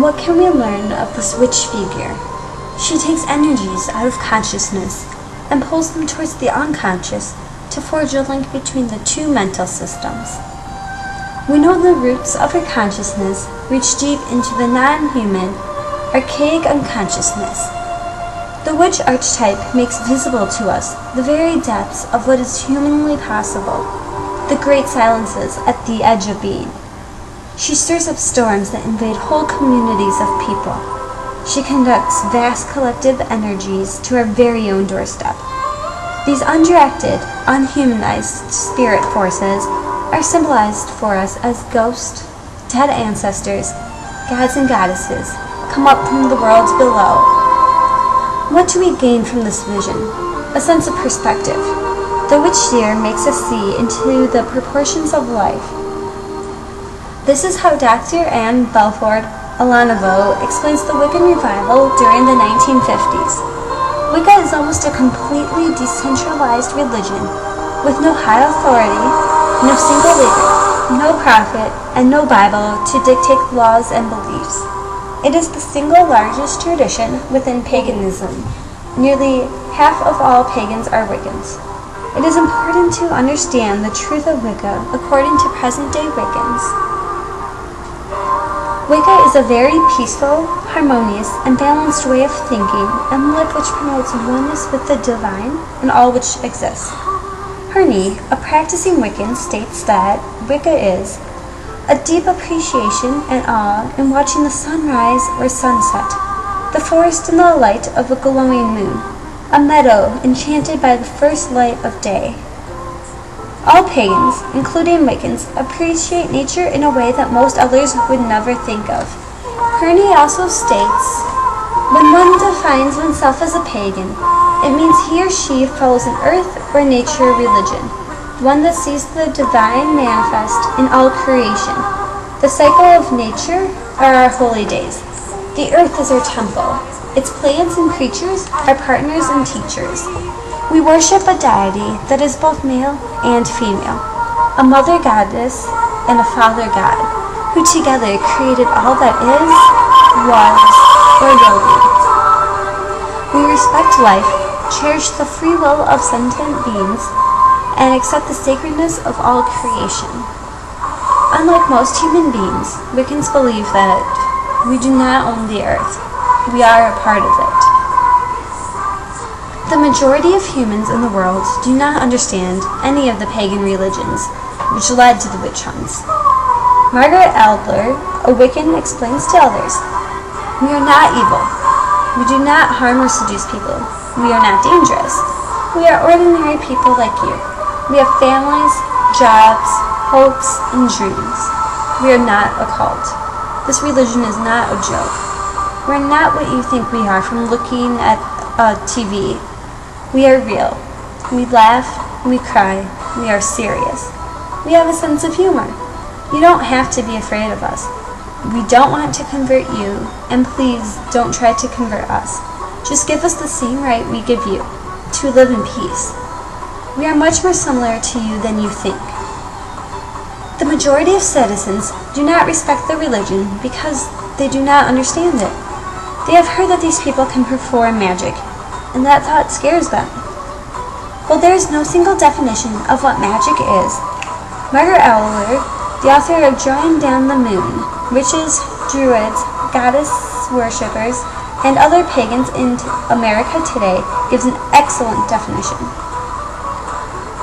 what can we learn of this witch figure? She takes energies out of consciousness and pulls them towards the unconscious to forge a link between the two mental systems. We know the roots of her consciousness reach deep into the non-human, archaic unconsciousness. The witch archetype makes visible to us the very depths of what is humanly possible, the great silences at the edge of being. She stirs up storms that invade whole communities of people. She conducts vast collective energies to our very own doorstep. These undirected, unhumanized spirit forces are symbolized for us as ghosts, dead ancestors, gods and goddesses, come up from the worlds below. What do we gain from this vision? A sense of perspective. The witch seer makes us see into the proportions of life. This is how Dr. Anne Belford Alanovo explains the Wiccan revival during the 1950s. Wicca is almost a completely decentralized religion, with no high authority, no single leader, no prophet, and no Bible to dictate laws and beliefs. It is the single largest tradition within paganism. Nearly half of all pagans are Wiccans. It is important to understand the truth of Wicca according to present-day Wiccans. Wicca is a very peaceful, harmonious, and balanced way of thinking and life which promotes oneness with the divine and all which exists. Hernie, a practicing Wiccan, states that Wicca is a deep appreciation and awe in watching the sunrise or sunset, the forest in the light of a glowing moon, a meadow enchanted by the first light of day. All pagans, including Wiccans, appreciate nature in a way that most others would never think of. Hernie also states, when one defines oneself as a pagan, it means he or she follows an earth or nature religion, one that sees the divine manifest in all creation. The cycle of nature are our holy days. The earth is our temple. Its plants and creatures are partners and teachers. We worship a deity that is both male and female, a mother goddess and a father god, who together created all that is, was, or will be. We respect life, cherish the free will of sentient beings, and accept the sacredness of all creation. Unlike most human beings, Wiccans believe that we do not own the earth. We are a part of it. The majority of humans in the world do not understand any of the pagan religions, which led to the witch hunts. Margaret Adler, a Wiccan, explains to others, we are not evil. We do not harm or seduce people. We are not dangerous. We are ordinary people like you. We have families, jobs, hopes, and dreams. We are not a cult. This religion is not a joke. We're not what you think we are from looking at TV. We are real. We laugh, we cry, we are serious. We have a sense of humor. You don't have to be afraid of us. We don't want to convert you, and please don't try to convert us. Just give us the same right we give you, to live in peace. We are much more similar to you than you think. The majority of citizens do not respect the religion because they do not understand it. They have heard that these people can perform magic, and that thought scares them. While there is no single definition of what magic is, Margaret Adler, the author of Drawing Down the Moon, witches, druids, goddess worshippers, and other pagans in America today, gives an excellent definition.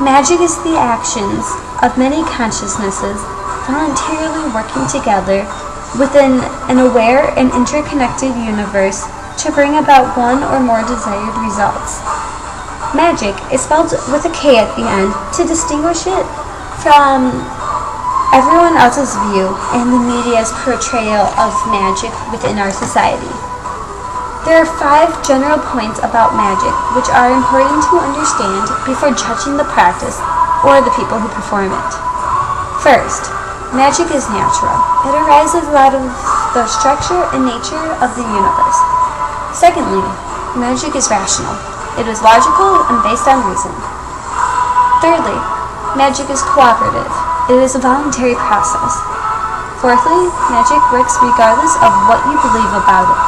Magic is the actions of many consciousnesses voluntarily working together within an aware and interconnected universe to bring about one or more desired results. Magic is spelled with a K at the end to distinguish it from everyone else's view and the media's portrayal of magic within our society. There are 5 general points about magic which are important to understand before judging the practice or the people who perform it. First, magic is natural. It arises out of the structure and nature of the universe. Secondly, magic is rational. It is logical and based on reason. Thirdly, magic is cooperative. It is a voluntary process. Fourthly, magic works regardless of what you believe about it.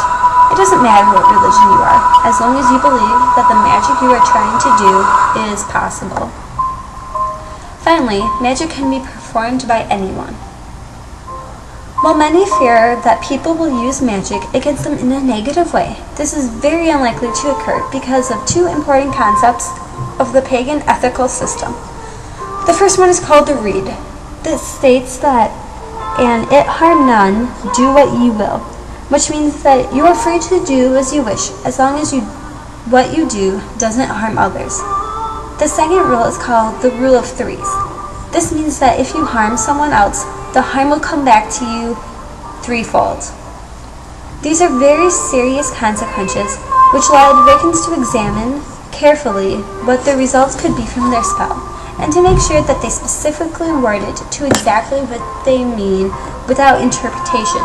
It doesn't matter what religion you are, as long as you believe that the magic you are trying to do is possible. Finally, magic can be performed by anyone. While many fear that people will use magic against them in a negative way, this is very unlikely to occur because of two important concepts of the pagan ethical system. The first one is called the Rede. This states that, "And it harm none, do what ye will," which means that you are free to do as you wish, as long as what you do doesn't harm others. The second rule is called the Rule of Threes. This means that if you harm someone else, the harm will come back to you threefold. These are very serious consequences, which led Wiccans to examine carefully what the results could be from their spell, and to make sure that they specifically word it to exactly what they mean without interpretation.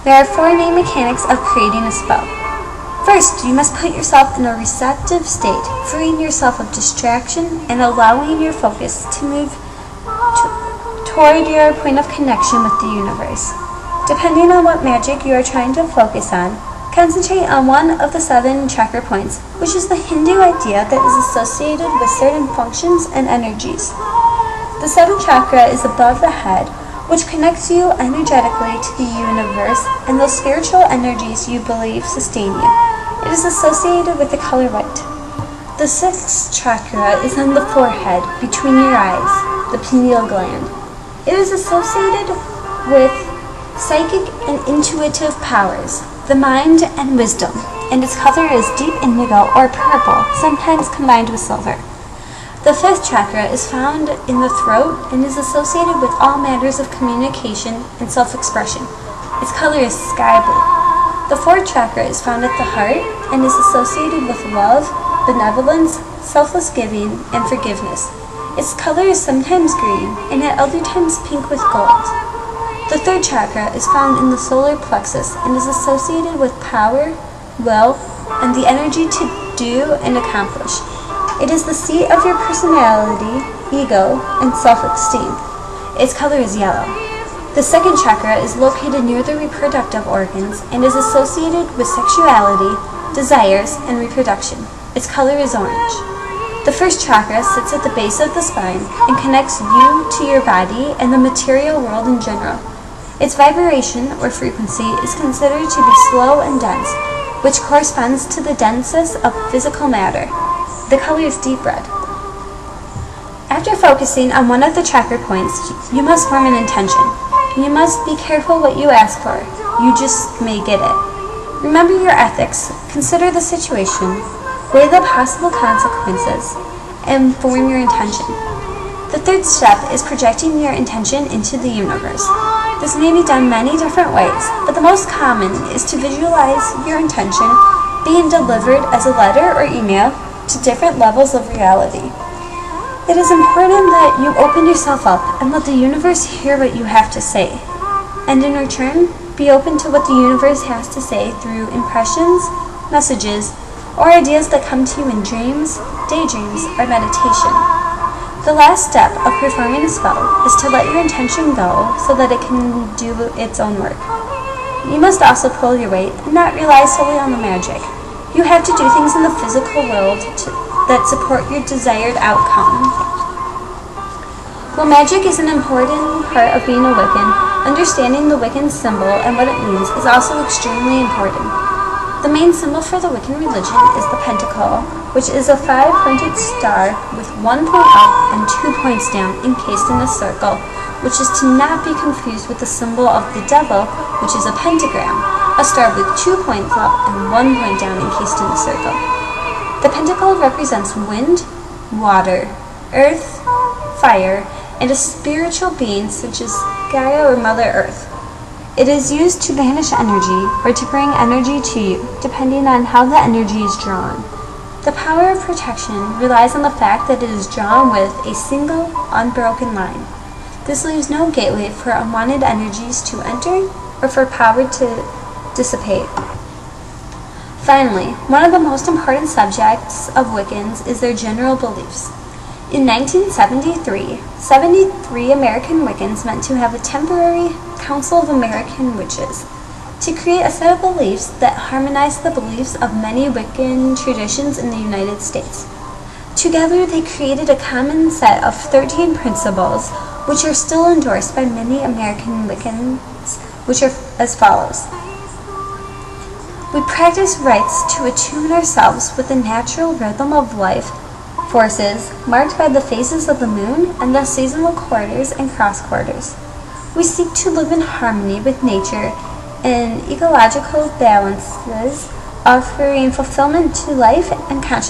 There are four main mechanics of creating a spell. First, you must put yourself in a receptive state, freeing yourself of distraction and allowing your focus to move toward your point of connection with the universe. Depending on what magic you are trying to focus on, concentrate on one of the 7 chakra points, which is the Hindu idea that is associated with certain functions and energies. The 7th chakra is above the head, which connects you energetically to the universe and those spiritual energies you believe sustain you. It is associated with the color white. The 6th chakra is on the forehead, between your eyes, the pineal gland. It is associated with psychic and intuitive powers, the mind and wisdom, and its color is deep indigo or purple, sometimes combined with silver. The 5th chakra is found in the throat and is associated with all matters of communication and self-expression. Its color is sky blue. The 4th chakra is found at the heart and is associated with love, benevolence, selfless giving, and forgiveness. Its color is sometimes green and at other times pink with gold. The 3rd chakra is found in the solar plexus and is associated with power, will, and the energy to do and accomplish. It is the seat of your personality, ego, and self-esteem. Its color is yellow. The 2nd chakra is located near the reproductive organs and is associated with sexuality, desires, and reproduction. Its color is orange. The 1st chakra sits at the base of the spine and connects you to your body and the material world in general. Its vibration, or frequency, is considered to be slow and dense, which corresponds to the densest of physical matter. The color is deep red. After focusing on one of the chakra points, you must form an intention. You must be careful what you ask for. You just may get it. Remember your ethics, consider the situation, weigh the possible consequences, and form your intention. The 3rd step is projecting your intention into the universe. This may be done many different ways, but the most common is to visualize your intention being delivered as a letter or email to different levels of reality. It is important that you open yourself up and let the universe hear what you have to say. And in return, be open to what the universe has to say through impressions, messages, or ideas that come to you in dreams, daydreams, or meditation. The last step of performing a spell is to let your intention go so that it can do its own work. You must also pull your weight and not rely solely on the magic. You have to do things in the physical world that support your desired outcome. While magic is an important part of being a Wiccan, understanding the Wiccan symbol and what it means is also extremely important. The main symbol for the Wiccan religion is the pentacle, which is a 5-pointed star with 1 point up and 2 points down encased in a circle, which is to not be confused with the symbol of the devil, which is a pentagram, a star with 2 points up and 1 point down encased in a circle. The pentacle represents wind, water, earth, fire, and a spiritual being such as Gaia or Mother Earth. It is used to banish energy or to bring energy to you, depending on how the energy is drawn. The power of protection relies on the fact that it is drawn with a single, unbroken line. This leaves no gateway for unwanted energies to enter or for power to dissipate. Finally, one of the most important subjects of Wiccans is their general beliefs. In 1973, 73 American Wiccans met to have a temporary Council of American Witches to create a set of beliefs that harmonized the beliefs of many Wiccan traditions in the United States. Together, they created a common set of 13 principles, which are still endorsed by many American Wiccans, which are as follows. We practice rites to attune ourselves with the natural rhythm of life forces marked by the phases of the moon and the seasonal quarters and cross quarters. We seek to live in harmony with nature and ecological balances, offering fulfillment to life and consciousness.